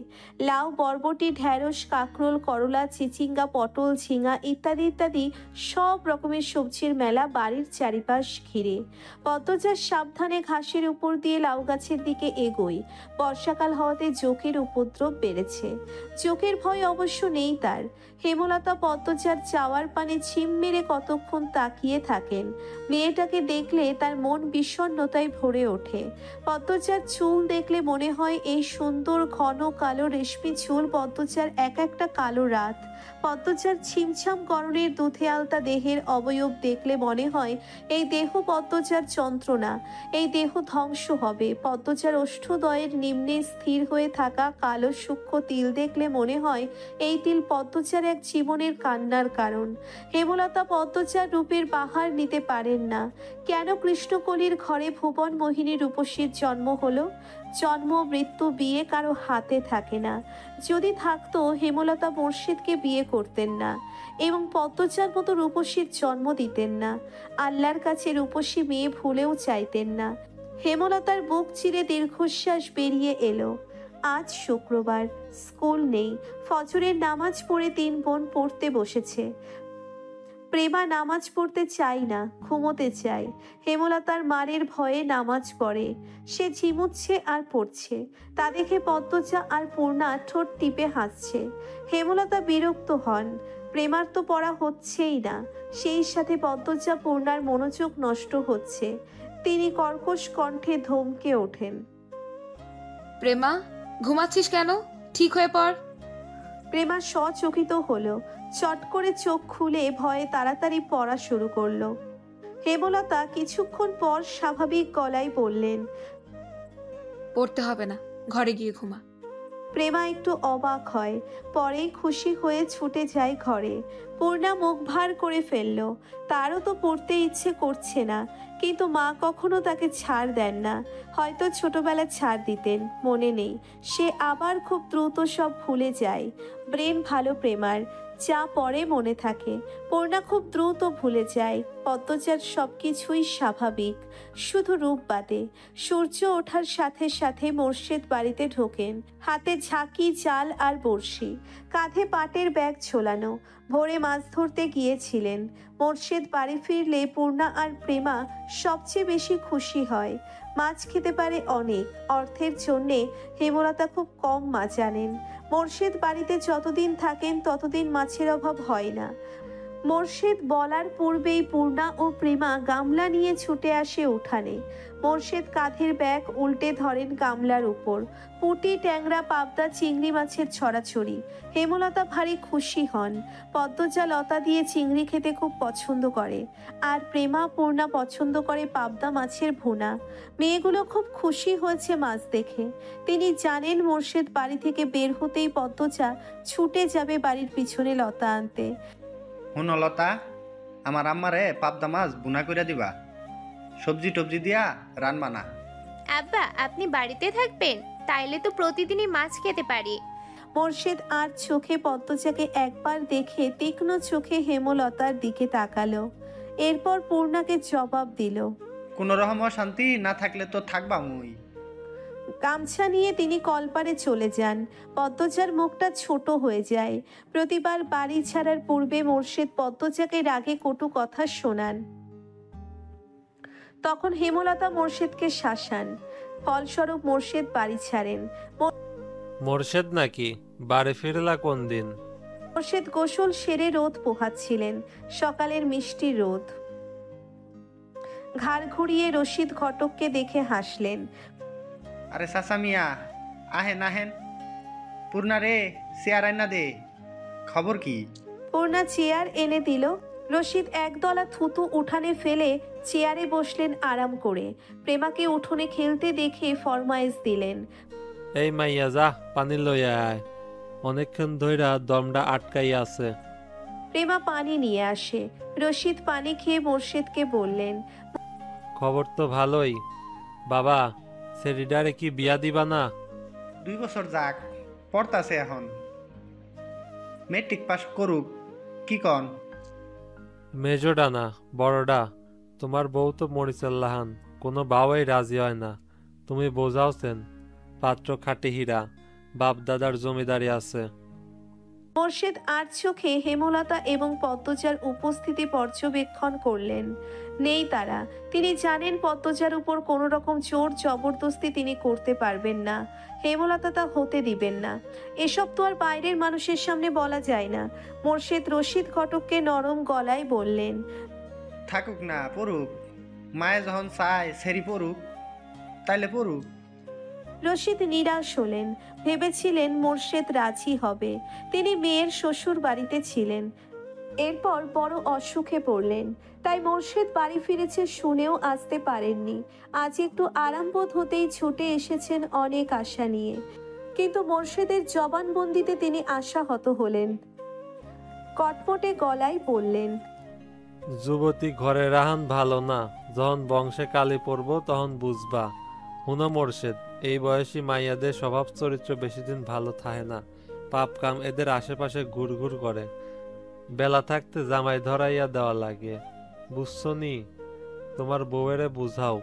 Speaker 1: লাউ, বরবটি, ঢ্যাঁড়স, কাঁকরোল, করলা, চিচিঙ্গা, পটল, ঝিঙা ইত্যাদি ইত্যাদি সব রকমের সবজির মেলা বাড়ির চারিপাশ ঘিরে। পদ্মজা সাবধানে ঘাসের উপর দিয়ে লাউ গাছের দিকে এগোয়। বর্ষাকাল হওয়াতে জোঁকের উপদ্রব বেড়েছে। জোঁকের ভয় অবশ্য নেই তার। হেমলতা পদ্মজার চাওয়ার পানে ছিম মেরে কতক্ষণ তাকিয়ে থাকেন। মেয়েটাকে দেখলে তার মন বিষণ্ণতায় ভরে ওঠে। পদ্মজার চুল দেখলে মনে হয় এই সুন্দর ঘন কালো রেশমি চুল পদ্মজার এক একটা কালো রাত। পদ্মজার ছিমছাম গরনের দুধে আলতা দেহের অবয়ব দেখলে মনে হয় এই দেহ পদ্মজার যন্ত্রণা, এই দেহ ধ্বংস হবে। পদ্মজার ওষ্ঠদ্বয়ের নিম্নে স্থির হয়ে থাকা কালো সূক্ষ্ম তিল দেখলে মনে হয় এই তিল পদ্মজার এক জীবনের কান্নার কারণ। হেমলতা পদ্মজার রূপের বাহার নিতে পারেন না। কেন কৃষ্ণকলির ঘরে ভুবন মোহিনী রূপসীর জন্ম হলো? জন্ম, মৃত্যু, বিয়ে কারো হাতে থাকে না। যদি থাকতো হেমলতা মোর্শেদকে বিয়ে করতেন না এবং পদ্মজার মতো রূপসীর জন্ম দিতেন না। আল্লাহর কাছে রূপসী মেয়ে ভুলেও চাইতেন না। হেমলতার বুক চিরে দীর্ঘশ্বাস বেরিয়ে এলো। আজ শুক্রবার, স্কুল নেই। ফজরের নামাজ পড়ে 3 বোন পড়তে বসেছে। প্রেমা নামাজ পড়তে চাই না, ঘুমোতে চায়। হেমলতার মারের ভয়ে নামাজ পড়ে। সে ঝিমুচ্ছে আর পড়ছে। তা দেখে পদ্মজা আর পূর্ণা ঠোঁট টিপে হাসছে। হেমলতা বিরক্ত হন। প্রেমার তো পড়া হচ্ছেই না, সেই সাথে পদ্মজা পূর্ণার মনোযোগ নষ্ট হচ্ছে। তিনি কর্কশ কণ্ঠে ধমকে ওঠেন।
Speaker 3: প্রেমা, ঘুমাচ্ছিস কেন? ঠিক হয়ে পড়।
Speaker 1: প্রেমা সচকিত হলো। চট করে চোখ খুলে ভয়ে তাড়াতাড়ি পড়া শুরু করলো। হেমলতা কিছুক্ষণ পর স্বাভাবিক গলায় বললেন,
Speaker 3: পড়তে হবে না, ঘরে গিয়ে ঘুমা।
Speaker 1: প্রেমা একটু অবাক হয়, পরে খুশি হয়ে ছুটে যায় ঘরে। পূর্ণা মুখ ভার করে ফেলল। তারও তো পড়তে ইচ্ছে করছে না, কিন্তু মা কখনো তাকে ছাড় দেন না। হয়তো ছোটবেলা ছাড় দিতেন, মনে নেই। সে আবার খুব দ্রুত সব ভুলে যায়। ব্রেন ভালো প্রেমার, যা পরে মনে থাকে। পূর্ণা খুব দ্রুত ভুলে যায়। পদ্মজার সব কিছুই স্বাভাবিক, শুধু রূপ বাদে। সূর্য ওঠার সাথে সাথে মোর্শেদ বাড়িতে ঢোকেন। হাতে ঝাঁকি, জাল আর বড়শি, কাঁধে পাটের ব্যাগ ঝোলানো। ভোরে মাছ ধরতে গিয়েছিলেন। মোর্শেদ বাড়ি ফিরলে পূর্ণা আর প্রেমা সবচেয়ে বেশি খুশি হয়। মাছ খেতে পারে অনেক। অর্থের জন্যে হেমলতা খুব কম মাছ আনেন। মোর্শেদ বাড়িতে যতদিন থাকেন ততদিন মাছের অভাব হয় না। মোর্শেদ বলার পূর্বেই পূর্ণা ও প্রেমা গামলা নিয়ে ছুটে আসে উঠানে। মোর্শেদ কাঁধের ব্যাগ উল্টে ধরেন গামলার উপর। পুঁটি, ট্যাংরা, পাবদা, চিংড়ি মাছের ছড়াছড়ি। হেমলতা ভারী খুশি হন। পদ্মজা লতা দিয়ে চিংড়ি খেতে খুব পছন্দ করে, আর প্রেমা, পূর্ণা পছন্দ করে পাবদা মাছের ভুনা। মেয়েগুলো খুব খুশি হয়েছে মাছ দেখে। তিনি জানেন মোর্শেদ বাড়ি থেকে বের হতেই পদ্মজা ছুটে যাবে বাড়ির পিছনে লতা আনতে।
Speaker 7: হুনলতা, আমার আম্মারে পাবদা মাছ বুনা করে দিবা, সবজি টবজি দিয়া রান্না না।
Speaker 4: আব্বা, আপনি বাড়িতে থাকবেন? তাইলে তো প্রতিদিনই মাছ খেতে পারি।
Speaker 1: মোর্শেদ আর চোখে পদ্মজাকে একবার দেখে তীক্ষ্ণ চোখে হেমলতার দিকে তাকালো। এরপর পূর্ণাকে জবাব দিল।
Speaker 7: কোন রকম শান্তি না থাকলে তো থাকবা মুই।
Speaker 1: গামছা নিয়ে তিনি কলপারে চলে যান। পদ্মজার মুখটা ছোট হয়ে যায়। প্রতিবার বাড়ি ছাড়ার পূর্বে মোর্শেদ পদ্মজাকে রাগে কটু কথা শোনান। তখন হেমলতা মোর্শেদকে শাসান। ফলস্বরূপ মোর্শেদ বাড়ি ছাড়েন।
Speaker 10: মোর্শেদ নাকি বাড়ি ফিরলা কোন দিন?
Speaker 1: মোর্শেদ গোসল সেরে রোদ পোহাচ্ছিলেন, সকালের মিষ্টি রোদ। ঘাড় ঘুরিয়ে রশিদ ঘটককে দেখে হাসলেন।
Speaker 7: আরে চাচা মিয়া, আহেন আহেন। পূর্ণা রে, চেয়ার আইনা দে। খবর কি?
Speaker 1: পূর্ণা চেয়ার এনে দিল। রশিদ একদলা থুতু উঠানে ফেলে চেয়ারে বসলেন আরাম করে। প্রেমাকে উঠোনে খেলতে দেখে ফরমাইশ দিলেন।
Speaker 10: এই মাইয়া যা, পানি লইয়া আয়, অনেকক্ষণ ধইরা দমটা আটকাই আছে।
Speaker 1: প্রেমা পানি নিয়ে আসে। রশিদ পানি খেয়ে মোর্শেদকে বললেন,
Speaker 10: খবর তো ভালোই। বাবা, সেরিডারে কি বিয়া দিবা না?
Speaker 7: 2 বছর যাক, পড়তাছে এখন, মেট্রিক পাস করুক। কি কন?
Speaker 10: মেজোডা না বড়ডা, তোমার বউ তো মরিচের লাহান, কোনো বাবাই রাজি হয় না। তুমি বোঝাওছেন, পাত্র খাঁটি হীরা, বাপ দাদার জমিদারি আছে।
Speaker 1: মোর্শেদ আর চোখে হেমলতা এবং পদ্মজার উপস্থিতি পর্যবেক্ষণ করলেন। নেই তারা। তিনি জানেন পদ্মজার উপর কোনো রকম জোর জবরদস্তি তিনি করতে পারবেন না। হেমলতা তা হতে দিবেন না। এসব তো আর বাইরের মানুষের সামনে বলা যায় না। মোর্শেদ রশিদ ঘটককে নরম গলায় বললেন,
Speaker 7: থাকুক না, পড়ুক। মায়ে যখন চায় সেরি পড়ুক, তাইলে পড়ুক।
Speaker 1: রশিদ নিরাশ হলেন। ভেবেছিলেন মোর্শেদ রাজি হবে। তিনি মেয়ের শ্বশুর বাড়িতে ছিলেন, এরপর বড় অসুখে পড়লেন। তাই মোর্শেদ বাড়ি ফিরেছে শুনেও আসতে পারেননি। আজ একটু আরাম বোধ হতেই ছুটে এসেছেন অনেক আশা নিয়ে। কিন্তু মোর্শেদের জবানবন্দিতে তিনি আশাহত হলেন। কটমটে গলায় বললেন,
Speaker 10: যুবতী ঘরে রাহান ভালো না, যখন বংশে কালি পড়ব তখন বুঝবা। হুনো মোর্শেদ, এই বয়সী মাইয়াদের স্বভাব চরিত্র বেশি দিন ভালো থাকে না। পাপ কাম এদের আশেপাশে ঘুরঘুর করে। বেলা থাকতে জামাই ধরাইয়া দেওয়া লাগে, বুঝছো নি? তোমার বউয়েরে বুঝাও।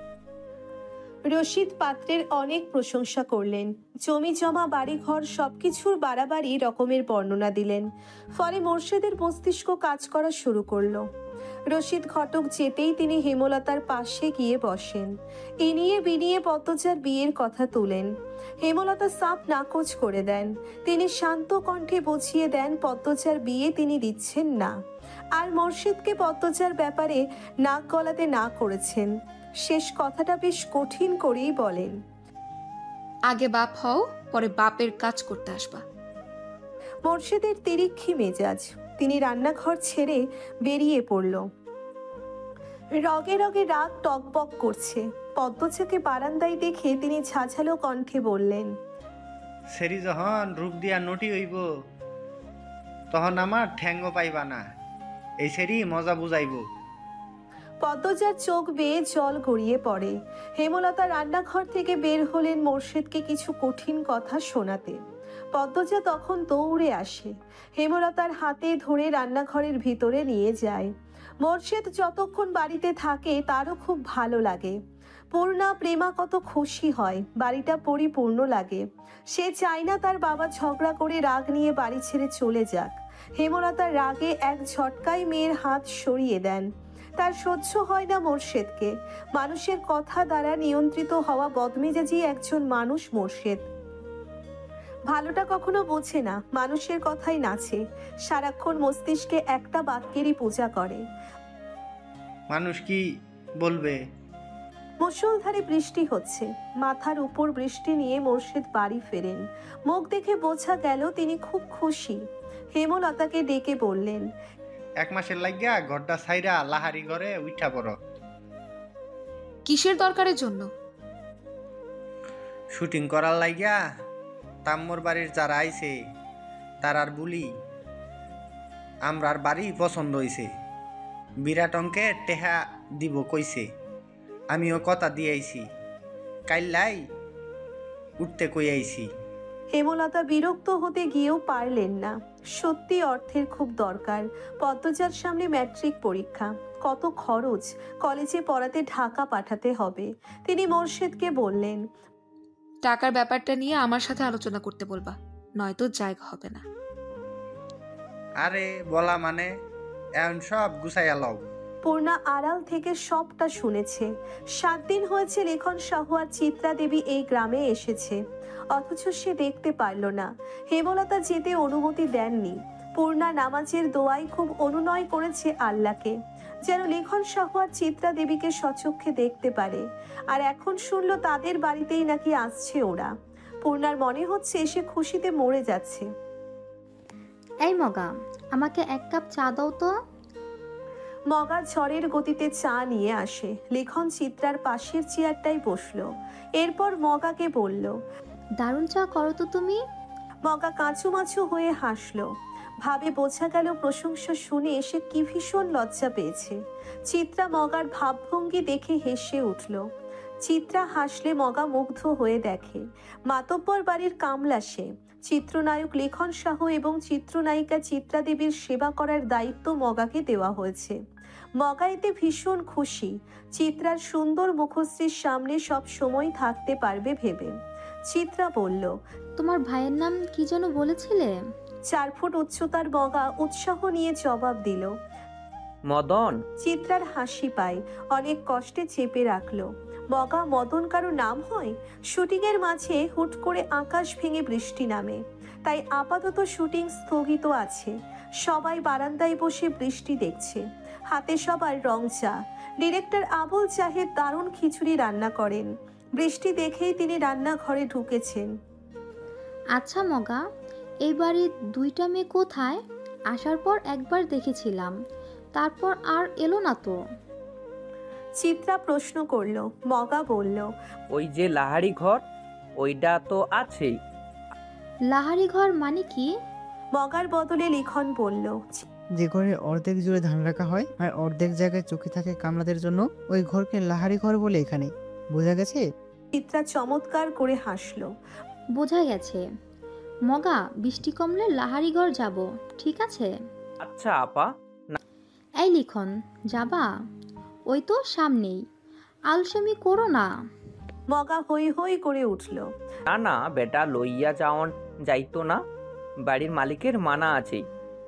Speaker 1: রশিদ পাত্রের অনেক প্রশংসা করলেন। জমি জমা বাড়িঘর সবকিছুর বাড়াবাড়ি রকমের বর্ণনা দিলেন। ফলে মোর্শেদের মস্তিষ্ক কাজ করা শুরু করলো। রশিদ ঘটক যেতেই তিনি হেমলতার পাশে গিয়ে বসেন। ইনিয়ে বিনিয়ে পদ্মজার বিয়ের কথা তোলেন। হেমলতা সাপ নাকচ করে দেন। তিনি শান্ত কণ্ঠে বুঝিয়ে দেন পদ্মজার বিয়ে তিনি দিচ্ছেন না, আর মোর্শেদকে পদ্মজার ব্যাপারে নাক গলাতে না করেছেন। শেষ কথাটা বেশ কঠিন করেই বলেন,
Speaker 3: আগে বাপ হও, পরে বাপের কাজ করতে আসবা।
Speaker 1: মোর্শেদের তিরিক্ষি মেজাজ। তিনি রান্নাঘর ছেড়ে বেরিয়ে পড়ল। রগে রগে রাগ টকবক করছে। পদ্মজাকে বারান্দায় দেখে তিনি ঝাঝালো কণ্ঠে বললেন,
Speaker 7: সেরি যখন রূপ দিয়া নটি হইব, তখন আমার ঠ্যাঙ্গ পাইবা না। এই সেরি মজা বুঝাইব।
Speaker 1: পদ্মজার চোখ বেয়ে জল গড়িয়ে পড়ে। হেমলতা রান্নাঘর থেকে বের হলেন মোর্শেদকে কিছু কঠিন কথা শোনাতে। পদ্মজা তখন দৌড়ে আসে, হেমলতার হাতে ধরে রান্নাঘরের ভিতরে নিয়ে যায়। মোর্শেদ যতক্ষণ বাড়িতে থাকে তারও খুব ভালো লাগে। পূর্ণা প্রেমা কত খুশি হয়, বাড়িটা পরিপূর্ণ লাগে। সে চায় না তার বাবা ঝগড়া করে রাগ নিয়ে বাড়ি ছেড়ে চলে যাক। হেমলতার রাগে এক ঝটকায় মেয়ের হাত সরিয়ে দেন। তার সহ্য হয় না মোর্শেদকে। মানুষের কথা দ্বারা নিয়ন্ত্রিত হওয়া বদমেজাজি একজন মানুষ মোর্শেদ। ভালোটা কখনো বোঝে না, মানুষের কথাই নাচে। সারাক্ষণ মস্তিষ্কে একটা বাক্যেরই পূজা করে।
Speaker 7: মানুষ কি বলবে?
Speaker 1: মুষলধারে বৃষ্টি হচ্ছে। মাথার উপর বৃষ্টি নিয়ে মোর্শেদ বাড়ি ফেরেন। মুখ দেখে বোঝা গেল তিনি খুব খুশি। হেমলতাকে ডেকে বললেন,
Speaker 7: 1 মাসের লাগিয়া ঘরটা ছাইরা লাহারি ঘরে উঠা পড়ো।
Speaker 3: কিসের দরকারের জন্য?
Speaker 7: শুটিং করার লাগিয়া তাম্মর বাড়ির যারা আইছে তার আর বলি আমরার বাড়ি পছন্দ হইছে, বিরাট অঙ্কের টেহা দিব কইছে। আমিও কথা দিয়েছি, কাইলাই উঠতে কই আইছি।
Speaker 1: হেমলতা বিরক্ত হতে গিয়েও পারলেন না। সত্যি অর্থের খুব দরকার। পদ্মজার সামনে ম্যাট্রিক পরীক্ষা, কত খরচ, কলেজে পড়াতে ঢাকা পাঠাতে হবে। তিনি মোর্শেদকে বললেন,
Speaker 3: টাকার ব্যাপারটা নিয়ে আমার সাথে আলোচনা করতে বলবা, নয়তো জায়গা হবে না।
Speaker 7: আরে বলা মানে, এখন সব গুছাইয়া লও।
Speaker 1: পূর্ণা আড়াল থেকে সবটা শুনেছে। 7 দিন হয়েছে লেখন সাহু আর চিত্রা দেবী এই গ্রামে এসেছে, অথচ সে দেখতে পারল না। হেমলতা যেতে অনুমতি দেননি। পূর্ণা নামাজের দোয়ায় খুব অনুনয় করেছে আল্লাহকে, যেন লেখন সাহু আর চিত্রা দেবীকে সচক্ষে দেখতে পারে। আর এখন শুনল তাদের বাড়িতেই নাকি আসছে ওরা। পূর্ণার মনে হচ্ছে সে খুশিতে মরে যাচ্ছে।
Speaker 8: এই মগা, আমাকে 1 কাপ চা দাও তো।
Speaker 1: মগা ঝড়ের গতিতে চা নিয়ে আসে। লেখন চিত্রার পাশের চেয়ারটাই বসলো। এরপর মগাকে বলল,
Speaker 8: দারুণ চা করো তো তুমি।
Speaker 1: মগা কাঁচুমাচু হয়ে হাসলো। ভাবে বোঝা গেল প্রশংসা শুনে সে কি ভীষণ লজ্জা পেয়েছে। চিত্রা মগার ভাবভঙ্গি দেখে হেসে উঠল। চিত্রা হাসলে মগা মুগ্ধ হয়ে দেখে। মাতব্বর বাড়ির কামলা সে। চিত্রনায়ক লেখন সাহু এবং চিত্রনায়িকা চিত্রা দেবীর সেবা করার দায়িত্ব মগাকে দেওয়া হয়েছে। মগা এতে ভীষণ খুশি, চিত্রার সুন্দর মুখশ্রীর সামনে সব সময় থাকতে পারবে ভেবে। চিত্রা বলল,
Speaker 11: তোমার ভাইয়ের নাম কি যেন বলেছিলে?
Speaker 1: 4 ফুট উচ্চতার মগা উৎসাহ নিয়ে জবাব দিল।
Speaker 12: মদন।
Speaker 1: চিত্রার হাসি পায়, অনেক কষ্টে চেপে রাখলো। মগা মদন কারো নাম হয়? শুটিংয়ের মাঝে হুট করে আকাশ ভেঙে বৃষ্টি নামে, তাই আপাতত শুটিং স্থগিত আছে। সবাই বারান্দায় বসে বৃষ্টি দেখছে, হাতে সবার রং চা। ডিরেক্টর আবুল চাহেদ দারুণ খিচুড়ি রান্না করেন। বৃষ্টি দেখেই তিনি রান্নাঘরে ঢুকেছেন।
Speaker 11: আচ্ছা মগা, এই বাড়ির 2টা মেয়ে কোথায়? আসার পর একবার দেখেছিলাম, তারপর আর এলো না তো।
Speaker 1: চিত্রা প্রশ্ন করলো। মগা বলল,
Speaker 12: ওই যে লাহারি ঘর, ওইটা তো আছেই।
Speaker 11: লাহারি ঘর মানে কি?
Speaker 1: মগার বদলে লিখন বলল,
Speaker 13: যে ঘরে অর্ধেক জুড়ে ধান রাখা হয় আর অর্ধেক জায়গায় চোখে থাকে কামলাদের জন্য, ওই ঘরকে লাহারি ঘর বলে এখানে। বোঝা গেছে?
Speaker 1: চিত্রা চমৎকার করে হাসলো।
Speaker 11: বোঝা গেছে। মগা, বৃষ্টি কমলে লাহারি ঘর যাব, ঠিক আছে?
Speaker 12: আচ্ছা আপা।
Speaker 11: এই লিখন, যাবা? ওই তো সামনেই, আলসেমি করো না।
Speaker 1: মগা হই হই করে উঠল।
Speaker 12: না না বেটা, লইয়া যাওন যাইতো না, বাড়ির মালিকের মানা আছে।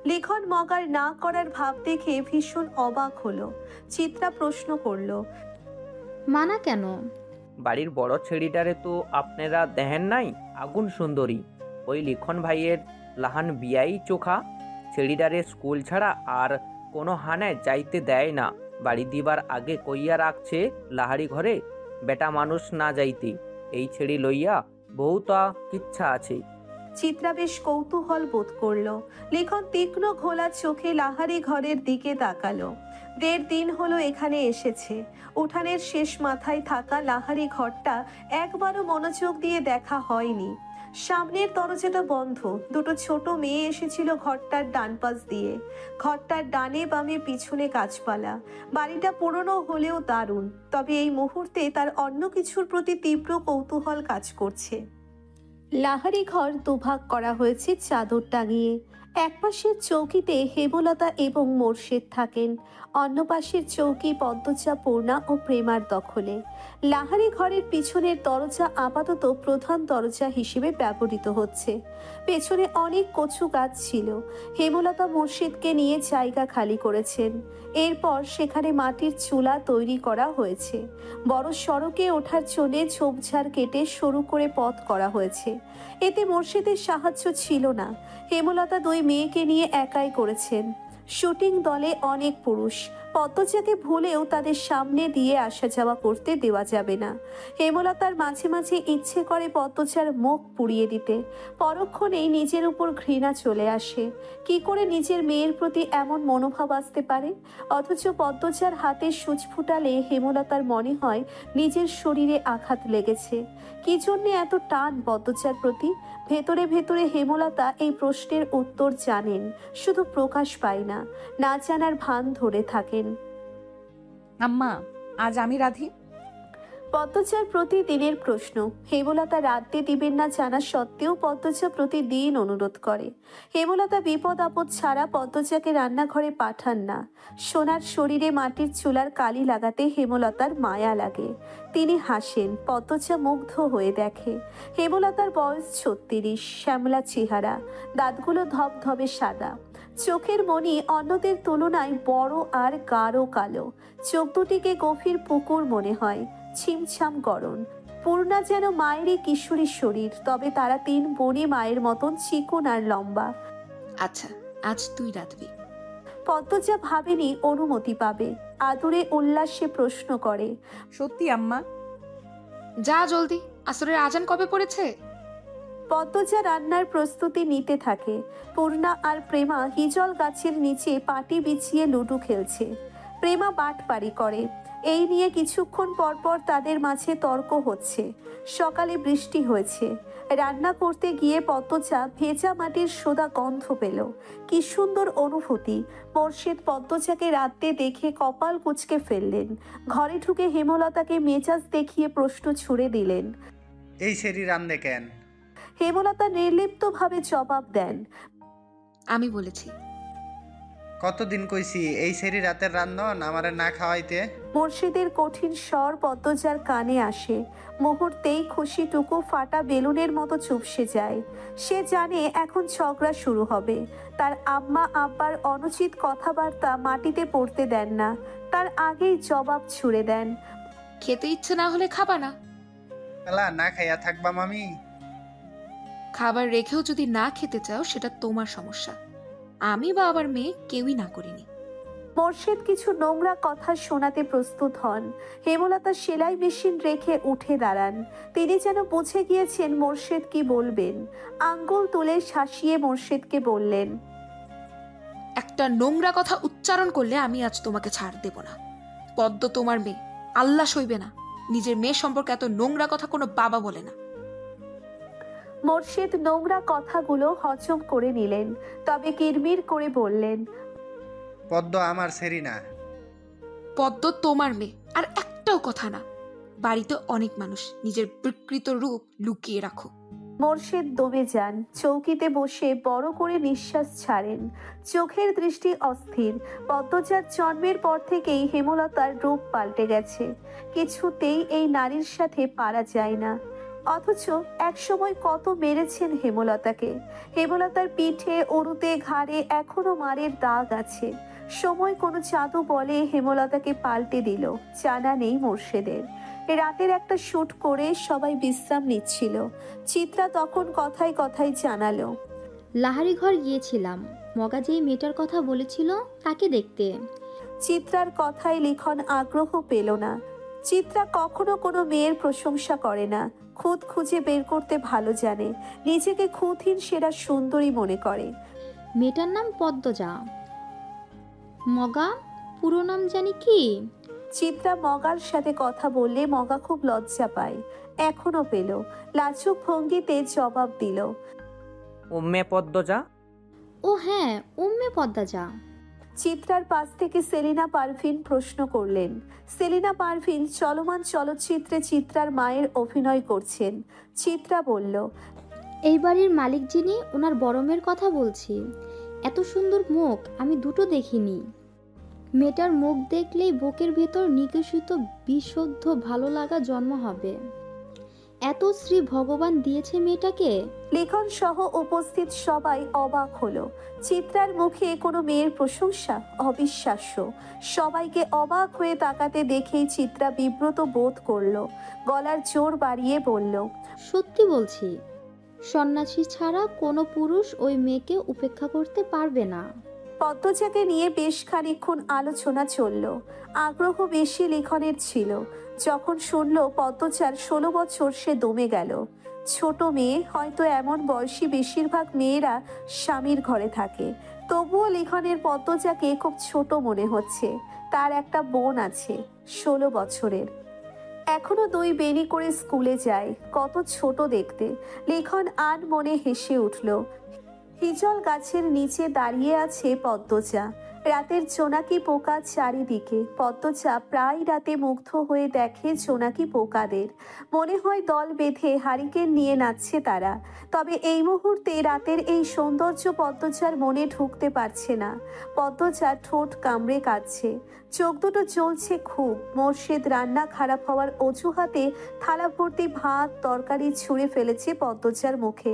Speaker 1: লিখন মগার না করার ভাব দেখে ভীষণ অবাক হলো। চিত্রা প্রশ্ন করলো,
Speaker 11: মানা কেন?
Speaker 12: বাড়ির বড় ছেড়িটারে তো আপনারা দেখেন নাই? আগুন সুন্দরী, ওই লিখন ভাইয়ের লাহান বিয়াই চোখা। ছেড়িটারে স্কুল ছাড়া আর কোনো হানায় যাইতে দেয় না। বাড়ি দিবার আগে কইয়া রাখছে লাহারি ঘরে বেটা মানুষ না যাইতে। এই ছেড়ি লইয়া বহুতা ইচ্ছা আছে।
Speaker 1: চিত্রা বেশ কৌতূহল বোধ করলো। লিখন তীক্ষ্ণ ঘোলা চোখে লাহারি ঘরের দিকে তাকালো। 1.5 দিন হলো এখানে এসেছে। উঠানের শেষ মাথায় থাকা লাহারি ঘরটা একবারও মনোযোগ দিয়ে দেখা হয়নি। সামনের দরজাটা বন্ধ। 2টো ছোট মেয়ে এসেছিল ঘরটার ডান পাশ দিয়ে। ঘরটার ডানে বামে পিছনে গাছপালা। বাড়িটা পুরনো হলেও দারুণ, তবে এই মুহূর্তে তার অন্য কিছুর প্রতি তীব্র কৌতূহল কাজ করছে। লাহারি ঘর দুভাগ করা হয়েছে চাদর টাঙিয়ে। এক পাশের চৌকিতে হেমলতা এবং মোর্শেদ থাকেন, অন্য পাশের চৌকি পদ্মজা, পূর্ণা ও প্রেমার দখলে। লাহারি ঘরের পিছনের দরজা আপাতত প্রধান দরজা হিসেবে ব্যবহৃত হচ্ছে। পেছনে অনেক কচু গাছ ছিল। হেমলতা মোর্শেদকে নিয়ে জায়গা খালি করেছেন। এরপর সেখানে মাটির চুলা তৈরি করা হয়েছে। বড় সড়কে ওঠার জন্য ঝোপঝাড় কেটে সরু করে পথ করা হয়েছে। এতে মোর্শেদের সাহায্য ছিল না। হেমলতা 2 মেয়েকে নিয়ে একাই করেছেন। শুটিং দলে অনেক পুরুষ। পদ্মজাকে ভুলেও তাদের সামনে দিয়ে আসা যাওয়া করতে দেওয়া যাবে না। হেমলতার মাঝে মাঝে ইচ্ছে করে পদ্মজার মুখ পুড়িয়ে দিতে। পরক্ষণেই নিজের উপর ঘৃণা চলে আসে। কি করে নিজের মেয়ের প্রতি এমন মনোভাব আসতে পারে? অথচ পদ্মজার হাতে সূচ ফুটালে হেমলতার মনে হয় নিজের শরীরে আঘাত লেগেছে। কি জন্যে এত টান পদ্মজার প্রতি? ভেতরে ভেতরে হেমলতা এই প্রশ্নের উত্তর জানেন, শুধু প্রকাশ পায় না, না জানার ভান ধরে থাকেন।
Speaker 2: আম্মা, আজ আমি রাধি।
Speaker 1: পদ্মজার প্রতিদিনের প্রশ্ন। হেমলতা রাঁধতে দিবেন না জানা সত্ত্বেও পদ্মজা প্রতিদিন অনুরোধ করে। হেমলতা বিপদ আপদ ছাড়া পদ্মজাকে রান্নাঘরে পাঠান না। সোনার শরীরে মাটির চুলার কালি লাগাতে হেমলতার মায়া লাগে। তিনি হাসেন। পদ্মজা মুগ্ধ হয়ে দেখে। হেমলতার বয়স 36, শ্যামলা চেহারা, দাঁতগুলো ধবধবে সাদা। চোখের মণি অন্যদের তুলনায় বড় আর গাঢ় কালো। চোখ দুটিকে গভীর পুকুর মনে হয়, ছিমছাম গরম। পূর্ণা যেন মায়েরই কিশোরী শরীর, তবে তারা 3 বোনই মায়ের মতন চিকন আর লম্বা।
Speaker 3: আচ্ছা, আজ তুই রাঁধবি।
Speaker 1: পদ্মজা ভাবেনি অনুমতি পাবে। আদুরে উল্লাসে প্রশ্ন করে,
Speaker 2: সত্যি আম্মা?
Speaker 3: যা জলদি, আসরের আজান কবে পড়েছে?
Speaker 1: পদ্মজা রান্নার প্রস্তুতি নিতে থাকে। পূর্ণা আর প্রেমা হিজল গাছের নিচে পাটি বিছিয়ে লুডো খেলছে। প্রেমা বাটপাড়ি করে। এই নিয়ে কিছুক্ষণ পরপর তাদের মাঝে তর্ক হচ্ছে। সকালে বৃষ্টি হয়েছে। রান্না করতে গিয়ে পদ্মজা ভেজা মাটির সোদা গন্ধ পেল। কি সুন্দর অনুভূতি! মোর্শেদ পদ্মজাকে রাঁধতে দেখে কপাল কুঁচকে ফেললেন। ঘরে ঢুকে হেমলতাকে মেজাজ দেখিয়ে প্রশ্ন ছুড়ে দিলেন,
Speaker 7: এই সেরি রান্দে কেন?
Speaker 1: হেমলতা নির্লিপ্তভাবে জবাব দেন,
Speaker 3: আমি বলেছি।
Speaker 7: কতদিন কইছি এই সেরি রাতের রান্ধন আমারে না খাওয়াইতে।
Speaker 1: মোর্শেদের কঠিন স্বর পদ্মজার কানে আসে। মুহূর্তেই খুশিটুকু ফাটা বেলুনের মতো চুপসে যায়। সে জানে এখন ঝগড়া শুরু হবে। তার আম্মা আব্বার অনুচিত কথাবার্তা মাটিতে পড়তে দেন না, তার আগেই জবাব ছুড়ে দেন।
Speaker 3: খেতে ইচ্ছে না হলে খাবা না।
Speaker 7: বেলা না খাইয়া থাকবা মামি?
Speaker 3: খাবার রেখেও যদি না খেতে চাও সেটা তোমার সমস্যা, আমি বা আবার মেয়ে কেউই না করিনি।
Speaker 1: মোর্শেদ কিছু নোংরা কথা শোনাতে প্রস্তুত হন। হেমলতা সেলাই মেশিন রেখে উঠে দাঁড়ান। তিনি যেন বুঝে গিয়েছেন মোর্শেদ কি বলবেন। আঙ্গুল তুলে শাসিয়ে মোর্শেদকে বললেন,
Speaker 3: একটা নোংরা কথা উচ্চারণ করলে আমি আজ তোমাকে ছাড় দেব না। পদ্ম তোমার মেয়ে, আল্লাহ সইবে না। নিজের মেয়ে সম্পর্কে এত নোংরা কথা কোনো বাবা বলে না।
Speaker 1: মোর্শেদ নোংরা কথাগুলো হজম করে নিলেন, তবে কিরমির করে বললেন,
Speaker 7: পদ্ম আমার সেরি না।
Speaker 3: পদ্ম তোমার মেয়ে, আর একটাও কথা না। বাড়িতে অনেক মানুষ, নিজের বিকৃত রূপ লুকিয়ে রাখো।
Speaker 1: মোর্শেদ দমে যান। চৌকিতে বসে বড় করে নিঃশ্বাস ছাড়েন। চোখের দৃষ্টি অস্থির। পদ্মজার জন্মের পর থেকেই হেমলতার রূপ পাল্টে গেছে। কিছুতেই এই নারীর সাথে পারা যায় না। অথচ একসময় কত মেরেছেন হেমলতাকে। হেমলতার পিঠে, অরুতে, ঘাড়ে এখনো মারের দাগ আছে। সময় কোনো জাদু বলে হেমলতাকে পাল্টে দিল, জানা নেই মোর্শেদের। রাতের একটা শুট করে সবাই বিশ্রাম নিচ্ছিল। চিত্রা তখন কথায় কথায় জানালো,
Speaker 11: লাহারি ঘর গিয়েছিলাম, মগা যেই মেয়েটার কথা বলেছিল তাকে দেখতে।
Speaker 1: চিত্রার কথায় লিখন আগ্রহ পেল না। চিত্রা কখনো কোনো মেয়ের প্রশংসা করে না। খুদ খুঁজে বের করতে ভালো জানে। নিজেকে খুঁতহীন সেরা সুন্দরী মনে করে।
Speaker 11: মেয়েটার নাম পদ্মজা। মগা পুরো নাম জানি কি?
Speaker 1: চিত্রা মগার সাথে কথা বললে মগা খুব লজ্জা পায়। এখনো পেল। লাজুক ভঙ্গিতে জবাব দিল,
Speaker 12: উম্মে পদ্মজা।
Speaker 11: ও হ্যাঁ, উম্মে পদ্মজা।
Speaker 1: চিত্রার পাশ থেকে সেলিনা পারভিন প্রশ্ন করলেন। সেলিনা পারভিন চলমান চলচ্চিত্রে চিত্রার মায়ের অভিনয় করছেন। চিত্রা বলল,
Speaker 11: এই বাড়ির মালিক যিনি, ওনার বড় মেয়ের কথা বলছি। এত সুন্দর মুখ আমি দুটো দেখিনি। মেয়েটার মুখ দেখলেই বুকের ভেতর নিকষিত বিশুদ্ধ ভালো লাগা জন্ম হবে। এত শ্রী ভগবান দিয়েছে মেয়েটাকে।
Speaker 1: লেখন সহ উপস্থিত সবাই অবাক হলো। চিত্রার মুখে কোনো মেয়ের প্রশংসা অবিশ্বাস্য। সবাইকে অবাক হয়ে তাকাতে দেখেই চিত্রা বিব্রত বোধ করলো। গলার জোর বাড়িয়ে বলল,
Speaker 11: সত্যি বলছি, সন্ন্যাসী ছাড়া কোনো পুরুষ ওই মেয়েকে উপেক্ষা করতে পারবে না।
Speaker 1: পদ্মজাকে নিয়ে বেশ খানিকক্ষণ আলোচনা চলল। আগ্রহ বেশি লেখনের ছিল। যখন শুনল পদ্মজার 16 বছর, সে দমে গেল। ছোট মেয়ে, হয়তো এমন বয়সী বেশিরভাগ মেয়েরা স্বামীর ঘরে থাকে। তবুও লেখনের পদ্মজাকে খুব ছোট মনে হচ্ছে। তার একটা বোন আছে 16 বছরের, এখনো 2 বেনি করে স্কুলে যায়। কত ছোট দেখতে। লেখন আন মনে হেসে উঠল। হিজল গাছের নিচে দাঁড়িয়ে আছে পদ্মজা। রাতের জোনাকি পোকা চারিদিকে। পদ্মজা প্রায় রাতে মুগ্ধ হয়ে দেখে জোনাকি পোকাদের। মনে হয় দল বেঁধে হারিকেন নিয়ে নাচছে তারা। তবে এই মুহূর্তে রাতের এই সৌন্দর্য পদ্মজার মনে ঢুকতে পারছে না। পদ্মজা ঠোঁট কামড়ে কাঁদছে। চোখ দুটো জ্বলছে খুব। মোর্শেদ রান্না খারাপ হওয়ার অজুহাতে থালা ভর্তি ভাত তরকারি ছুঁড়ে ফেলেছে পদ্মজার মুখে।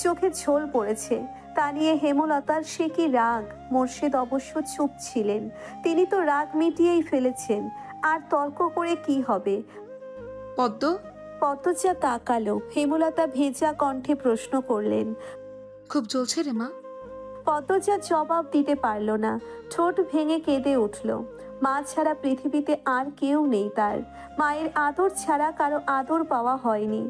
Speaker 1: চোখে ঝোল পড়েছে। তা নিয়ে হেমলতার সে কি রাগ। মোর্শেদ অবশ্য চুপ ছিলেন। তিনি তো রাগ মিটিয়েই ফেলেছেন। আর তর্ক করে কি হবে। পদ্মজা তাকালো। হেমলতা ভেজা কণ্ঠে প্রশ্ন করলেন,
Speaker 3: খুব জ্বলছে রে মা?
Speaker 1: পদ্মজা জবাব দিতে পারল না। ঠোঁট ভেঙে কেঁদে উঠল। মা ছাড়া পৃথিবীতে আর কেউ নেই তার। মায়ের আদর ছাড়া কারো আদর পাওয়া হয়নি।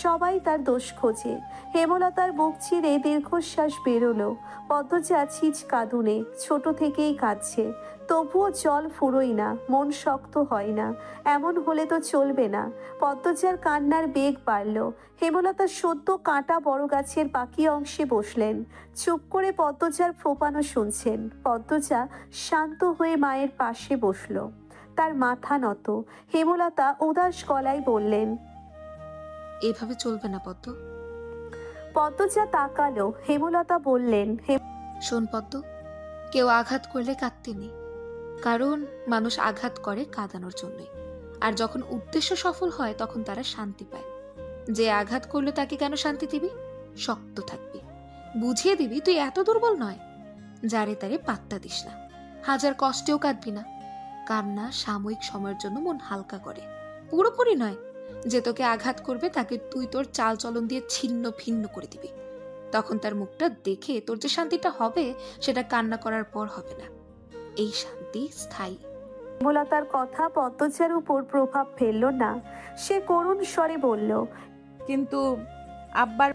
Speaker 1: সবাই তার দোষ খোঁজে। হেমলতার বুক চিরে দীর্ঘশ্বাস বেরোলো। পদ্মজা ছিচ কাঁদুনে, ছোট থেকেই কাঁদছে। তবুও জল ফুরোই না, মন শক্ত হয় না। এমন হলে তো চলবে না। পদ্মজার কান্নার বেগ বাড়ল। হেমলতা সদ্য কাঁটা বড় গাছের বাকি অংশে বসলেন। চুপ করে পদ্মজার ফোপানো শুনছেন। পদ্মজা শান্ত হয়ে মায়ের পাশে বসল। তার মাথা নত। হেমলতা উদাস গলায় বললেন,
Speaker 3: এভাবে চলবে না পদ্ম।
Speaker 1: পদ্মজা তাকালো। হেমলতা বললেন,
Speaker 3: শোন পদ্ম, কেউ আঘাত করলে কাঁদতে নেই, কারণ মানুষ আঘাত করে কাঁদানোর জন্যই। আর যখন উদ্দেশ্য সফল হয় তখন তারা শান্তি পায়। যে আঘাত করলে তাকে কেন শান্তি দিবি? শক্ত থাকবি, বুঝিয়ে দিবি তুই এত দুর্বল নয়। যারে তারে পাত্তা দিস না, হাজার কষ্টেও কাঁদবি না। কান্না সাময়িক সময়ের জন্য মন হালকা করে, পুরোপুরি নয়। যে তোকে আঘাত করবে তাকে তুই তোর চাল চলন দিয়ে ছিন্ন ভিন্ন করে দিবি। তখন তার মুখটা দেখে তোর যে শান্তিটা হবে সেটা কান্না করার পর হবে না। এই শান্তি স্থায়ী।
Speaker 1: নির্মলতার কথা পদ্মজার উপর প্রভাব ফেলল না। সে করুণ স্বরে বলল,
Speaker 2: কিন্তু আব্বার